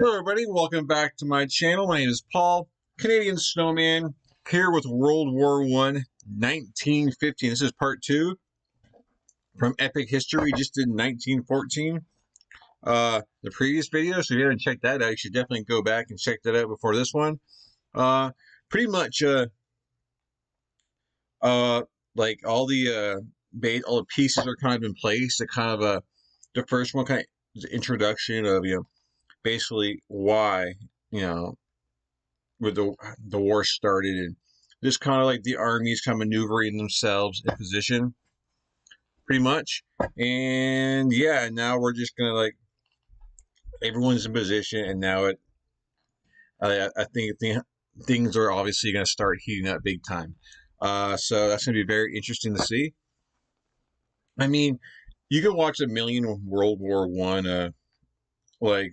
Hello, everybody. Welcome back to my channel. My name is Paul, Canadian Snowman, here with World War I, 1915. This is part two from Epic History. We just did 1914, the previous video. So if you haven't checked that out, you should definitely go back and check that out before this one. Pretty much, like all the pieces are kind of in place. The first one kind of is the introduction of basically why you know where the war started, and just kind of like the armies kind of maneuvering themselves in position, pretty much. And yeah, now we're just gonna like everyone's in position, and now I think things are obviously gonna start heating up big time. So that's gonna be very interesting to see. I mean, you can watch a million World War One like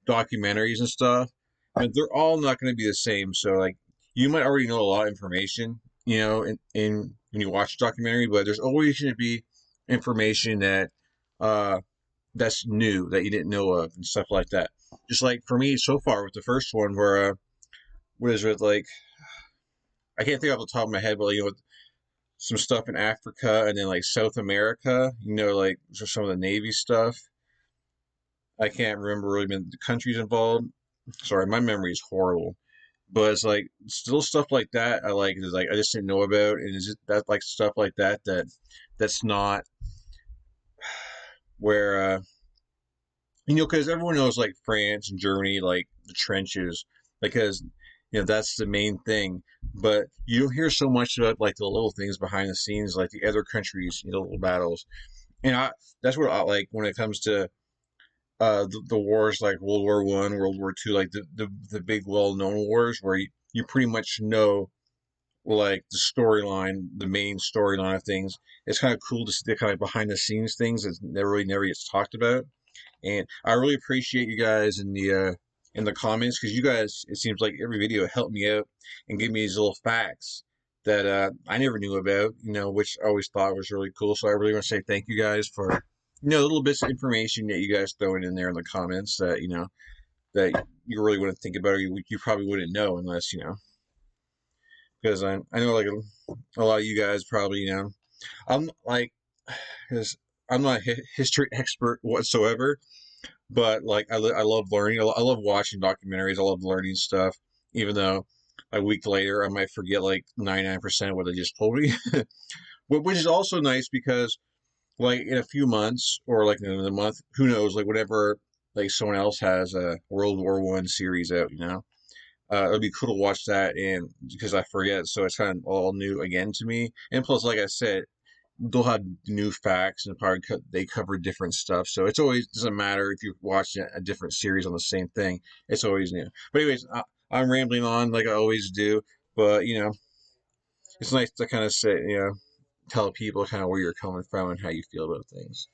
documentaries and stuff, but they're all not going to be the same. So like you might already know a lot of information, in when you watch a documentary, but there's always going to be information that that's new that you didn't know of and stuff like that. Just like for me so far with the first one, where what is it like? I can't think off the top of my head, but some stuff in Africa and then like South America, like some of the Navy stuff. I can't remember really the countries involved. Sorry, my memory is horrible. But it's like still stuff like that I like is like I just didn't know about, and it's just that like stuff like that's not where because everyone knows like France and Germany, like the trenches, because that's the main thing. But you don't hear so much about like the little things behind the scenes, like the other countries, little battles. And that's what I like when it comes to the wars like World War One, World War Two, like the big well known wars where you pretty much know like the storyline, the main storyline of things. It's kind of cool to see the kind of behind the scenes things that never gets talked about. And I really appreciate you guys in the comments, because you guys, it seems like every video helped me out and give me these little facts that I never knew about, which I always thought was really cool. So I really want to say thank you guys for little bits of information that you guys throwing in there in the comments that that you really wouldn't think about, or you probably wouldn't know unless because I know like a lot of you guys probably I'm like, because I'm not a history expert whatsoever, but like I love learning. I love watching documentaries. I love learning stuff, even though a week later I might forget like 99% of what they just told me, which is also nice because like in a few months or like in a month, who knows, like whenever like someone else has a World War One series out, it'll be cool to watch that, and because I forget, so it's kind of all new again to me. And plus, like I said, they'll have new facts and probably they cover different stuff. So it's always doesn't matter if you watch a different series on the same thing. It's always new. But anyways, I'm rambling on like I always do. But it's nice to kind of say, tell people kind of where you're coming from and how you feel about things.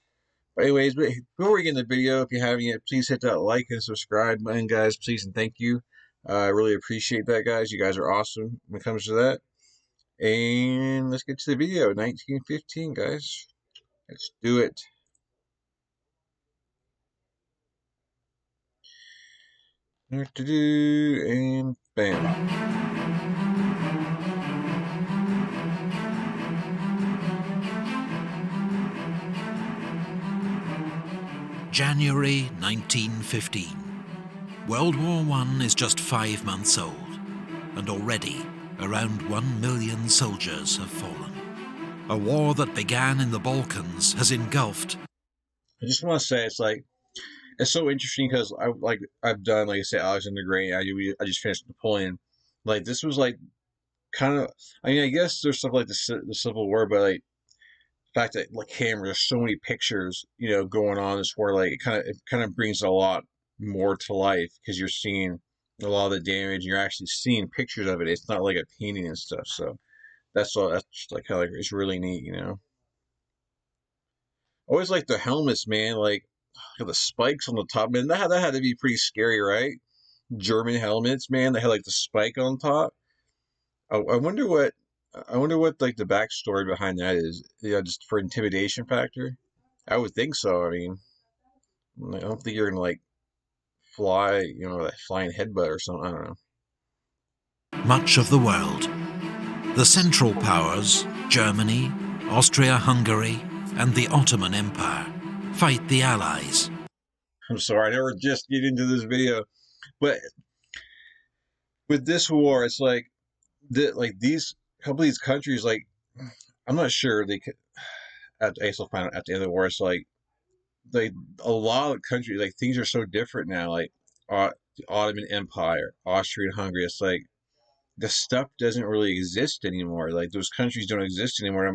But anyways, before we get in the video, if you haven't yet, please hit that like and subscribe button, guys. Please and thank you. I really appreciate that, guys. You guys are awesome when it comes to that. And let's get to the video. 1915, guys. Let's do it. And bam. January 1915. World War I is just 5 months old, and already around 1 million soldiers have fallen. A war that began in the Balkans has engulfed. I just want to say it's so interesting because I've done, like I said, Alexander the Great. I just finished Napoleon. Like this was like kind of, I mean, I guess there's stuff like the Civil War, but like the fact that like camera, there's so many pictures, going on this war, like it kind of brings a lot more to life because you're seeing a lot of the damage. And you're actually seeing pictures of it. It's not like a painting and stuff. So that's all. That's just like how like it's really neat. Always like the helmets, man. Like the spikes on the top, man. That had to be pretty scary, right? German helmets, man. They had like the spike on top. I wonder what. I wonder what like the backstory behind that is. Yeah, just for intimidation factor. I would think so. I mean, I don't think you're gonna like fly, that flying headbutt or something. I don't know. Much of the world. The Central Powers, Germany, Austria-Hungary, and the Ottoman Empire, fight the Allies. I'm sorry, I never just get into this video, but with this war, it's like these couple of these countries, like I'm not sure they could. I guess I'll find out at the end of the war. It's like a lot of countries, like things are so different now. Like the Ottoman Empire, Austria and Hungary. It's like the stuff doesn't really exist anymore. Like those countries don't exist anymore.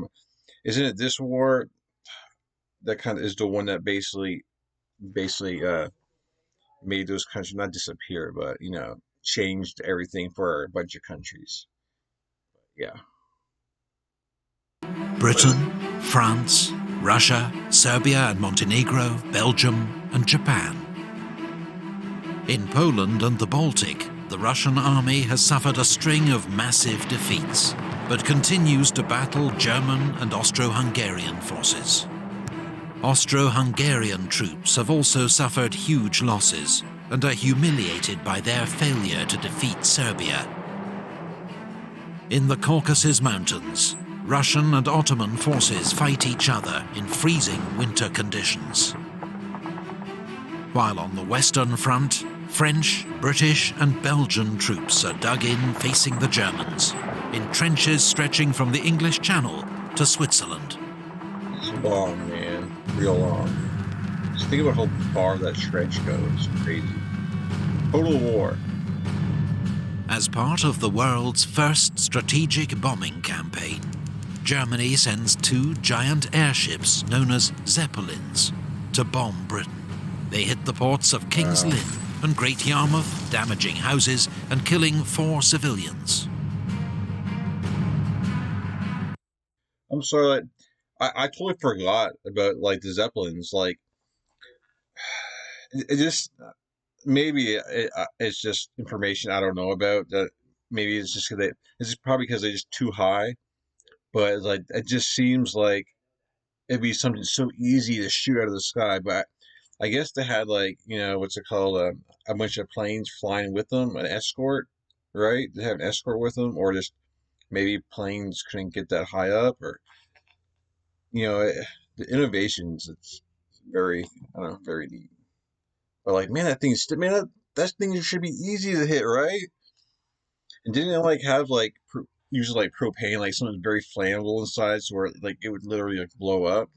Isn't it this war that kind of is the one that basically made those countries not disappear, but changed everything for a bunch of countries. Yeah. Britain, France, Russia, Serbia and Montenegro, Belgium and Japan. In Poland and the Baltic, the Russian army has suffered a string of massive defeats, but continues to battle German and Austro-Hungarian forces. Austro-Hungarian troops have also suffered huge losses and are humiliated by their failure to defeat Serbia. In the Caucasus Mountains, Russian and Ottoman forces fight each other in freezing winter conditions. While on the Western Front, French, British and Belgian troops are dug in facing the Germans, in trenches stretching from the English Channel to Switzerland. It's long, man. Real long. Just think about how far that trench goes. It's crazy. Total war. As part of the world's first strategic bombing campaign, Germany sends 2 giant airships known as Zeppelins to bomb Britain. They hit the ports of King's Lynn and Great Yarmouth, damaging houses and killing 4 civilians. I'm sorry, I totally forgot about the Zeppelins. Like it just it's just information I don't know about that. Maybe it's just because it's probably because they're just too high. But like it just seems like it'd be something so easy to shoot out of the sky. But I guess they had what's it called, a bunch of planes flying with them, an escort, right? They have an escort with them, or just maybe planes couldn't get that high up, or the innovations. It's very, I don't know, very neat. But like, man, that thing should be easy to hit, right? And didn't it have usually propane, like something very flammable inside, so where it would literally blow up?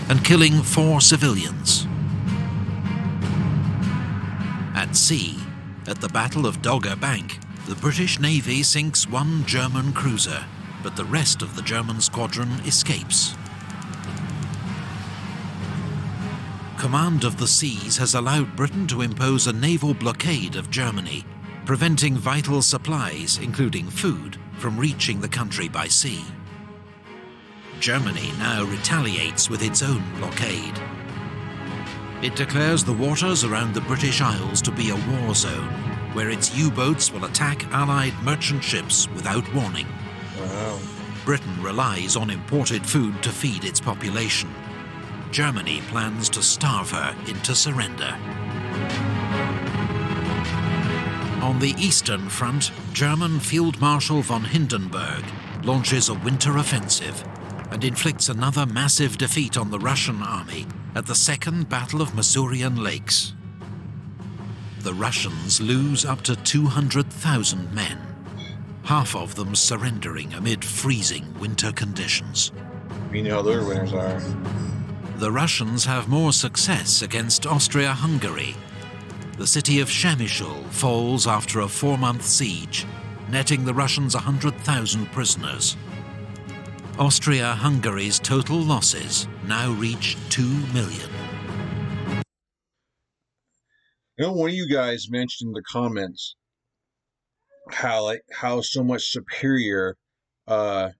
And killing 4 civilians. At sea, at the Battle of Dogger Bank, the British Navy sinks 1 German cruiser, but the rest of the German squadron escapes. Command of the seas has allowed Britain to impose a naval blockade of Germany, preventing vital supplies, including food, from reaching the country by sea. Germany now retaliates with its own blockade. It declares the waters around the British Isles to be a war zone, where its U-boats will attack Allied merchant ships without warning. Wow. Britain relies on imported food to feed its population. Germany plans to starve her into surrender. On the Eastern Front, German Field Marshal von Hindenburg launches a winter offensive and inflicts another massive defeat on the Russian army at the Second Battle of Masurian Lakes. The Russians lose up to 200,000 men, half of them surrendering amid freezing winter conditions. We know how their winners are. The Russians have more success against Austria-Hungary. The city of Przemysl falls after a 4-month siege, netting the Russians 100,000 prisoners. Austria-Hungary's total losses now reach 2 million. One of you guys mentioned in the comments how so much superior the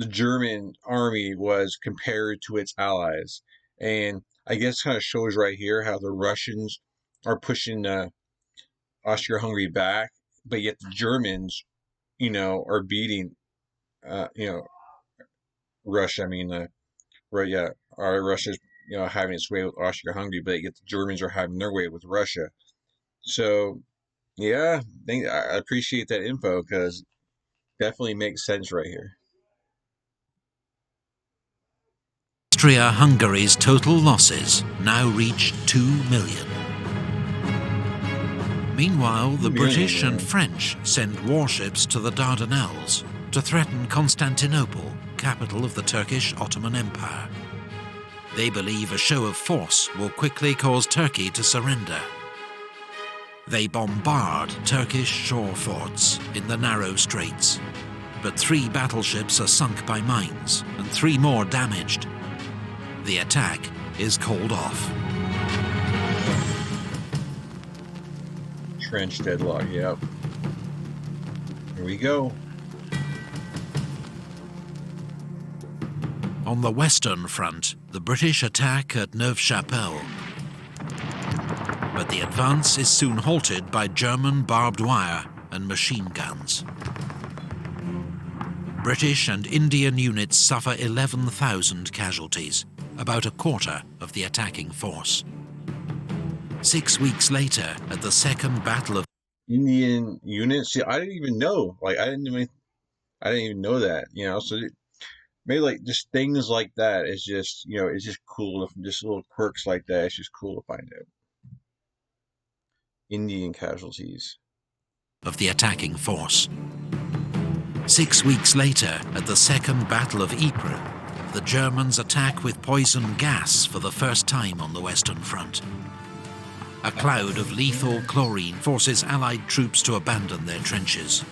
German army was compared to its allies, and I guess kind of shows right here how the Russians are pushing Austria-Hungary back, but yet the Germans, are beating, Russia. I mean, right? Yeah, Russia's, having its way with Austria-Hungary, but yet the Germans are having their way with Russia. So yeah, I appreciate that info because definitely makes sense right here. Austria-Hungary's total losses now reach 2 million. Meanwhile, the 2 million, British and man. French send warships to the Dardanelles to threaten Constantinople, capital of the Turkish Ottoman Empire. They believe a show of force will quickly cause Turkey to surrender. They bombard Turkish shore forts in the narrow straits, but 3 battleships are sunk by mines and 3 more damaged. The attack is called off. Trench deadlock, yep. Here we go. On the Western Front, the British attack at Neuve-Chapelle. But the advance is soon halted by German barbed wire and machine guns. British and Indian units suffer 11,000 casualties, about a quarter of the attacking force. 6 weeks later, at the Second Battle of Indian units. See, I didn't even know. Like, I didn't even know that. So maybe like just things like that is just it's just cool. Just little quirks like that. It's just cool to find out. Indian casualties. of the attacking force. 6 weeks later, at the Second Battle of Ypres, the Germans attack with poison gas for the first time on the Western Front. A cloud of lethal chlorine forces Allied troops to abandon their trenches.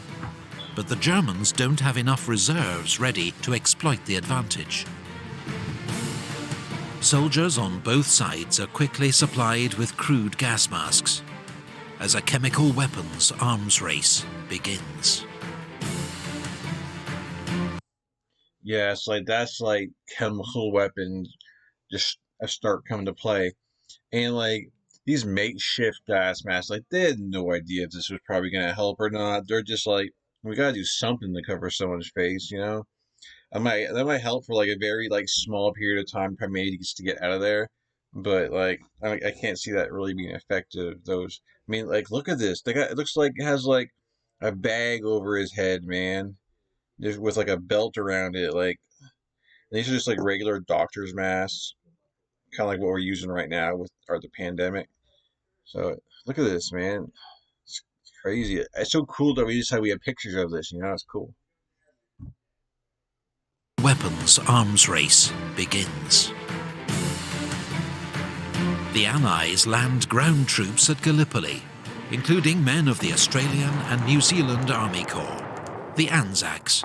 But the Germans don't have enough reserves ready to exploit the advantage. Soldiers on both sides are quickly supplied with crude gas masks as a chemical weapons arms race begins. Yeah, it's like that's like chemical weapons just start coming to play. And like these makeshift gas masks, like they had no idea if this was probably gonna help or not. They're just like, we gotta do something to cover someone's face. That might help for like a very like small period of time, maybe just to get out of there. But like I can't see that really being effective. Those I mean, like look at this. It looks like it has like a bag over his head, man. Just with like a belt around it. Like these are just like regular doctor's masks, kind of like what we're using right now with the pandemic. So look at this, man. It's crazy. It's so cool that we have pictures of this. It's cool. Weapons arms race begins. The Allies land ground troops at Gallipoli, including men of the Australian and New Zealand Army Corps, the Anzacs.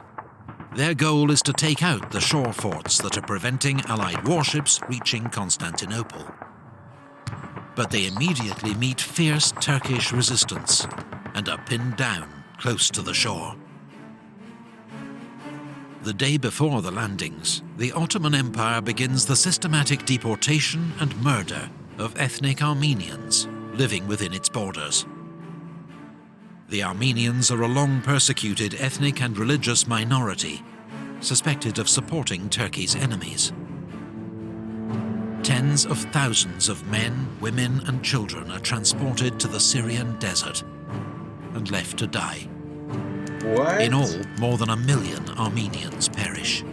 Their goal is to take out the shore forts that are preventing Allied warships reaching Constantinople. But they immediately meet fierce Turkish resistance and are pinned down close to the shore. The day before the landings, the Ottoman Empire begins the systematic deportation and murder of ethnic Armenians living within its borders. The Armenians are a long-persecuted ethnic and religious minority, suspected of supporting Turkey's enemies. Tens of thousands of men, women and children are transported to the Syrian desert and left to die. What? In all, more than 1 million Armenians perish.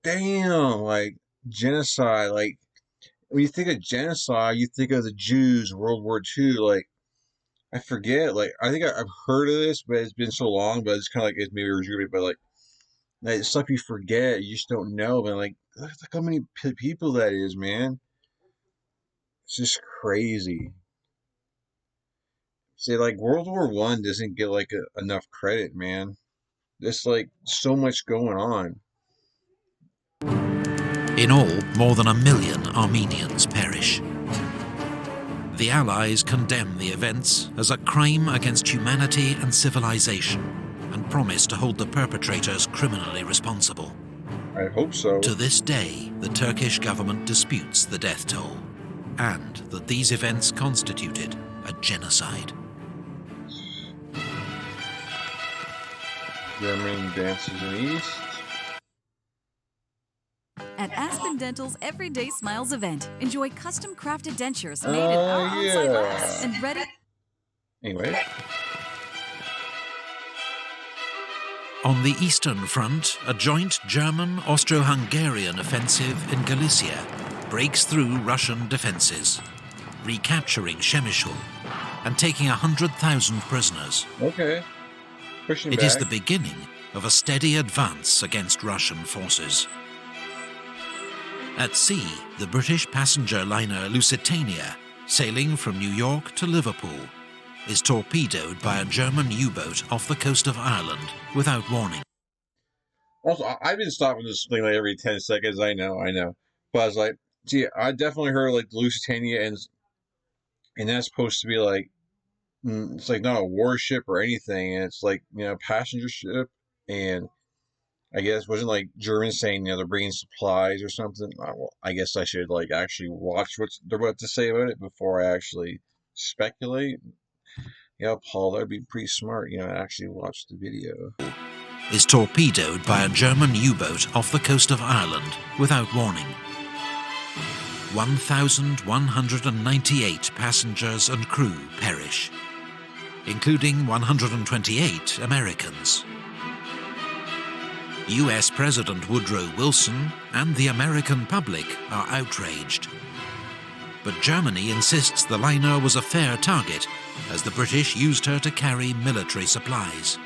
Damn, like genocide. Like when you think of genocide, you think of the Jews, World War II. Like I forget. Like I think I've heard of this, but it's been so long. But it's kind of like it's maybe rejuvenated. But like stuff you forget, you just don't know. But like look how many people that is, man. It's just crazy. See, like World War I doesn't get like enough credit, man. There's like so much going on. In all, more than 1 million Armenians perish. The Allies condemn the events as a crime against humanity and civilization and promise to hold the perpetrators criminally responsible. I hope so. To this day, the Turkish government disputes the death toll and that these events constituted a genocide. German dances in East. At Aspen Dental's Everyday Smiles event, enjoy custom-crafted dentures made in our on-site labs Yeah. and ready. Anyway. On the Eastern Front, a joint German-Austro-Hungarian offensive in Galicia breaks through Russian defences, recapturing Przemysl and taking 100,000 prisoners. Okay. Pushing It back. is the beginning of a steady advance against Russian forces. At sea, the British passenger liner Lusitania, sailing from New York to Liverpool, is torpedoed by a German U-boat off the coast of Ireland without warning. Also, I've been stopping this thing like every 10 seconds. I know. But I was like, gee, I definitely heard like the Lusitania, and that's supposed to be like, it's like not a warship or anything, and it's like, passenger ship, and I guess wasn't like Germans saying, they're bringing supplies or something. Well, I guess I should like actually watch what they're about to say about it before I actually speculate. Yeah, Paul, that'd be pretty smart, actually watch the video. Is torpedoed by a German U-boat off the coast of Ireland without warning. 1,198 passengers and crew perish, including 128 Americans. US President Woodrow Wilson and the American public are outraged. But Germany insists the liner was a fair target, as the British used her to carry military supplies.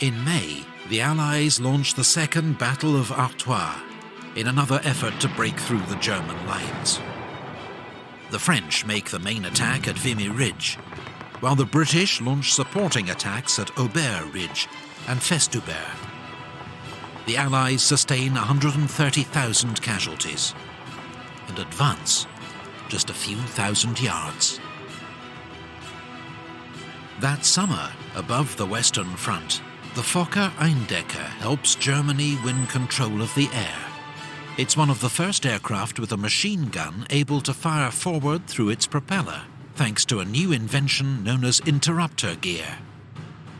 In May, the Allies launched the Second Battle of Artois, in another effort to break through the German lines. The French make the main attack at Vimy Ridge, while the British launch supporting attacks at Aubert Ridge and Festubert. The Allies sustain 130,000 casualties and advance just a few thousand yards. That summer, above the Western Front, the Fokker Eindecker helps Germany win control of the air. It's one of the first aircraft with a machine gun able to fire forward through its propeller, thanks to a new invention known as interrupter gear.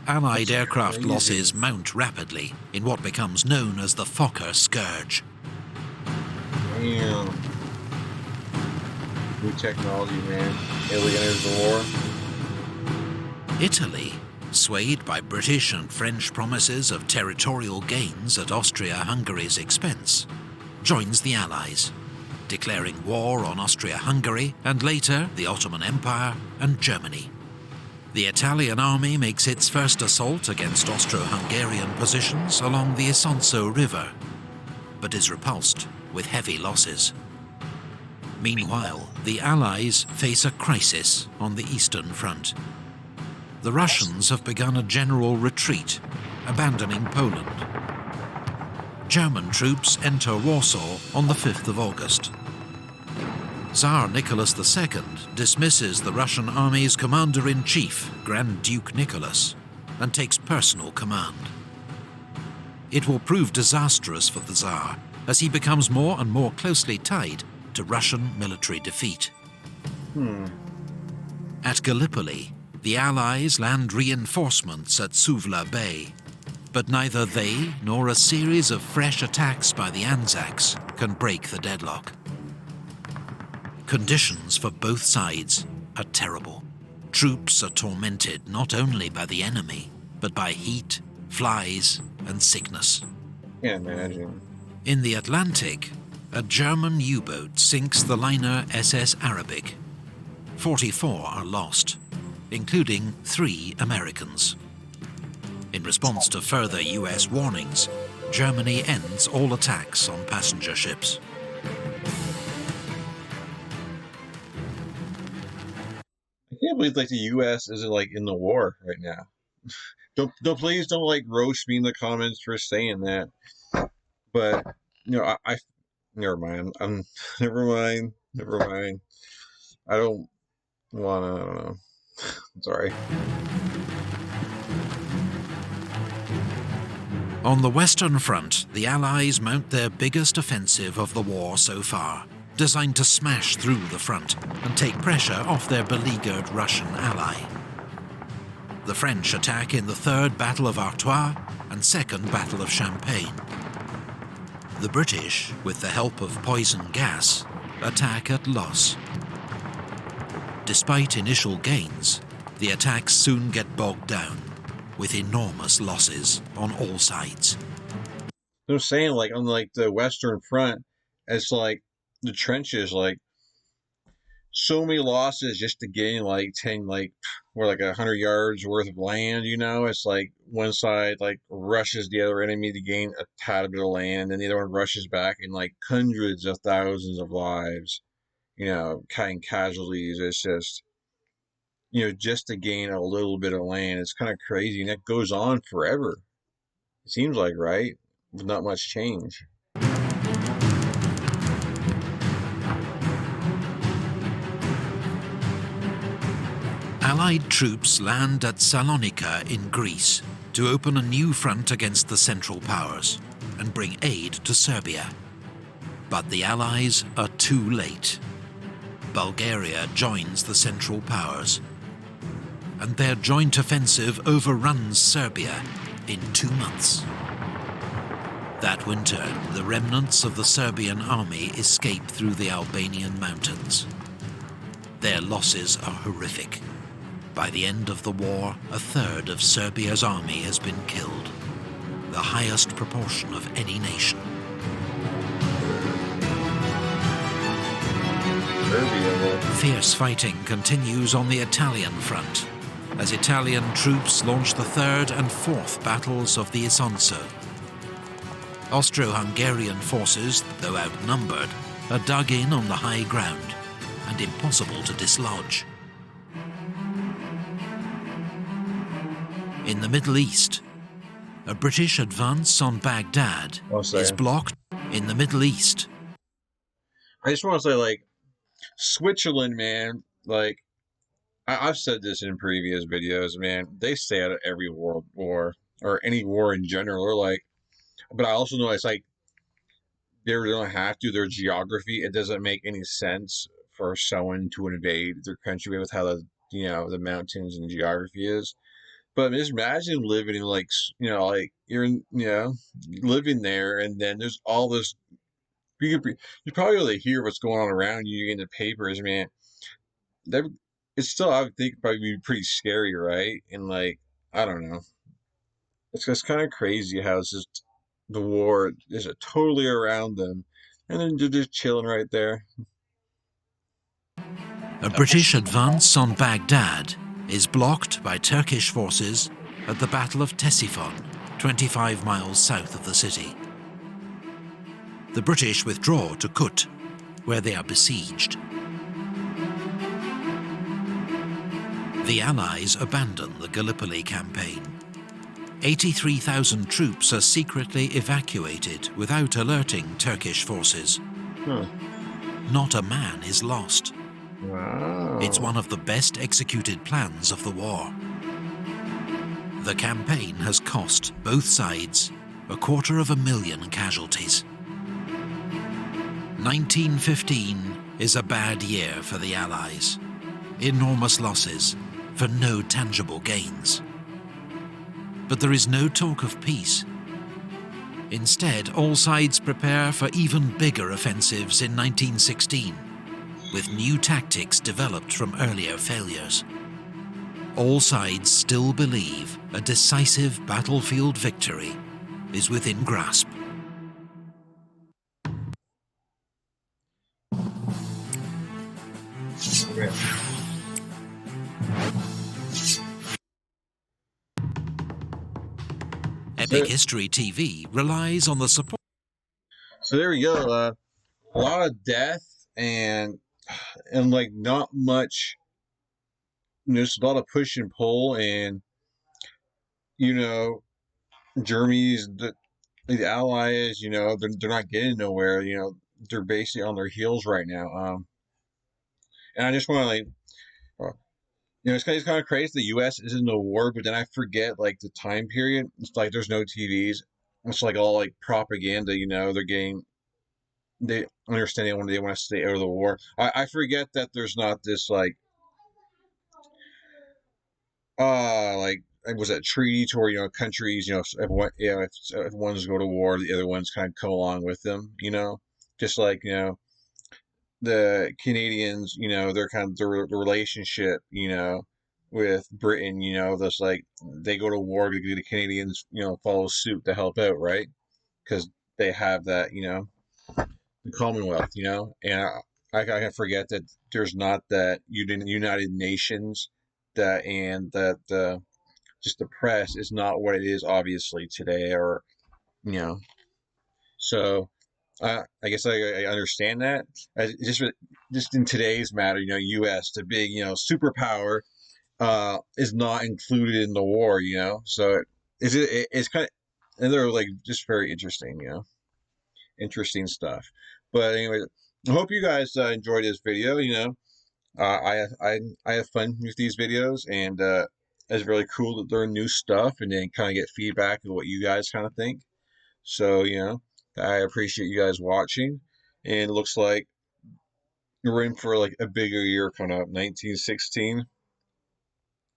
Allied aircraft losses mount rapidly in what becomes known as the Fokker Scourge. Damn. New technology, man. Italy enters the war. Italy, swayed by British and French promises of territorial gains at Austria-Hungary's expense, joins the Allies, declaring war on Austria-Hungary and later the Ottoman Empire and Germany. The Italian army makes its first assault against Austro-Hungarian positions along the Isonzo River, but is repulsed with heavy losses. Meanwhile, the Allies face a crisis on the Eastern Front. The Russians have begun a general retreat, abandoning Poland. German troops enter Warsaw on the 5th of August. Tsar Nicholas II dismisses the Russian army's commander-in-chief, Grand Duke Nicholas, and takes personal command. It will prove disastrous for the Tsar, as he becomes more and more closely tied to Russian military defeat. At Gallipoli, the Allies land reinforcements at Suvla Bay, but neither they nor a series of fresh attacks by the Anzacs can break the deadlock. Conditions for both sides are terrible. Troops are tormented not only by the enemy, but by heat, flies, and sickness. Can't imagine. In the Atlantic, a German U-boat sinks the liner SS Arabic. 44 are lost, including 3 Americans. In response to further US warnings, Germany ends all attacks on passenger ships. I can't believe like the U.S. isn't like in the war right now. Please don't like roast me in the comments for saying that. But I never mind. I'm never mind. I don't know. Sorry. On the Western Front, the Allies mount their biggest offensive of the war so far, designed to smash through the front and take pressure off their beleaguered Russian ally. The French attack in the Third Battle of Artois and Second Battle of Champagne. The British, with the help of poison gas, attack at loss. Despite initial gains, the attacks soon get bogged down, with enormous losses on all sides. They're saying like on like the Western Front, it's like the trenches, like so many losses just to gain like 10, like or like 100 yards worth of land. It's like one side like rushes the other enemy to gain a tad bit of land, and the other one rushes back, and like hundreds of thousands of lives, kind casualties. It's just just to gain a little bit of land. It's kind of crazy, and that goes on forever. It seems like, right? With not much change. Allied troops land at Salonika in Greece to open a new front against the Central Powers and bring aid to Serbia. But the Allies are too late. Bulgaria joins the Central Powers, and their joint offensive overruns Serbia in 2 months. That winter, the remnants of the Serbian army escape through the Albanian mountains. Their losses are horrific. By the end of the war, a third of Serbia's army has been killed, the highest proportion of any nation. Fierce fighting continues on the Italian front, as Italian troops launch the third and fourth battles of the Isonzo. Austro-Hungarian forces, though outnumbered, are dug in on the high ground and impossible to dislodge. In the Middle East, a British advance on Baghdad is blocked. In the Middle East, I just want to say, like, Switzerland, man, like, I've said this in previous videos, man, they stay out of every world war, or any war in general, or like, but I also know it's like, they don't have to, their geography, it doesn't make any sense for someone to invade their country with how the mountains and geography is. But just imagine living in like, like you're in, living there, and then there's all this. You probably really hear what's going on around you in the papers, man. That it's still, I would think, probably be pretty scary, right? And like, I don't know. It's just kind of crazy how it's just the war is totally around them, and then they're just chilling right there. a British advance on Baghdad is blocked by Turkish forces at the Battle of Ctesiphon, 25 miles south of the city. The British withdraw to Kut, where they are besieged. The Allies abandon the Gallipoli campaign. 83,000 troops are secretly evacuated without alerting Turkish forces. Not a man is lost. Wow. It's one of the best executed plans of the war. The campaign has cost both sides 250,000 casualties. 1915 is a bad year for the Allies. Enormous losses for no tangible gains. But there is no talk of peace. Instead, all sides prepare for even bigger offensives in 1916, with new tactics developed from earlier failures. All sides still believe a decisive battlefield victory is within grasp. Epic History TV relies on the support. So there we go. A lot of death and like not much. There's a lot of push and pull, and Germany's the Allies. They're not getting nowhere. They're basically on their heels right now. And I just want to like. It's kind of crazy. The U.S. is in the war, but then I forget like the time period. It's like there's no TVs. It's like all like propaganda. They understand they want to stay out of the war. I forget that there's not this like was a treaty to where countries, if ones go to war, the other ones kind of come along with them, just like the Canadians, their kind of the relationship, with Britain, that's like they go to war, the Canadians, follow suit to help out, right? Because they have that, the Commonwealth, and I forget that there's not that United Nations and that just the press is not what it is obviously today, or you know so I guess I understand that. Just in today's matter, U.S., the big superpower, is not included in the war. So it's kind of, and they're like just very interesting. Interesting stuff. But anyway, I hope you guys enjoyed this video. I have fun with these videos, and it's really cool to learn new stuff and then kind of get feedback of what you guys kind of think. So I appreciate you guys watching, and it looks like we're in for like a bigger year coming up, 1916.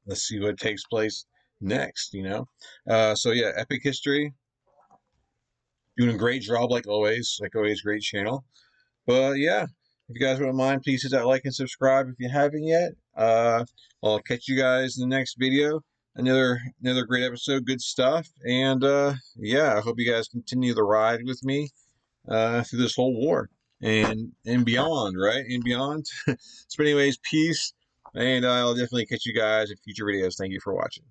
Let's see what takes place next. So yeah, Epic History doing a great job like always, great channel. But yeah, if you guys wouldn't mind, please hit that like and subscribe if you haven't yet. I'll catch you guys in the next video. Another great episode, good stuff. And yeah, I hope you guys continue the ride with me through this whole war and beyond, right? And beyond. So anyways, peace. And I'll definitely catch you guys in future videos. Thank you for watching.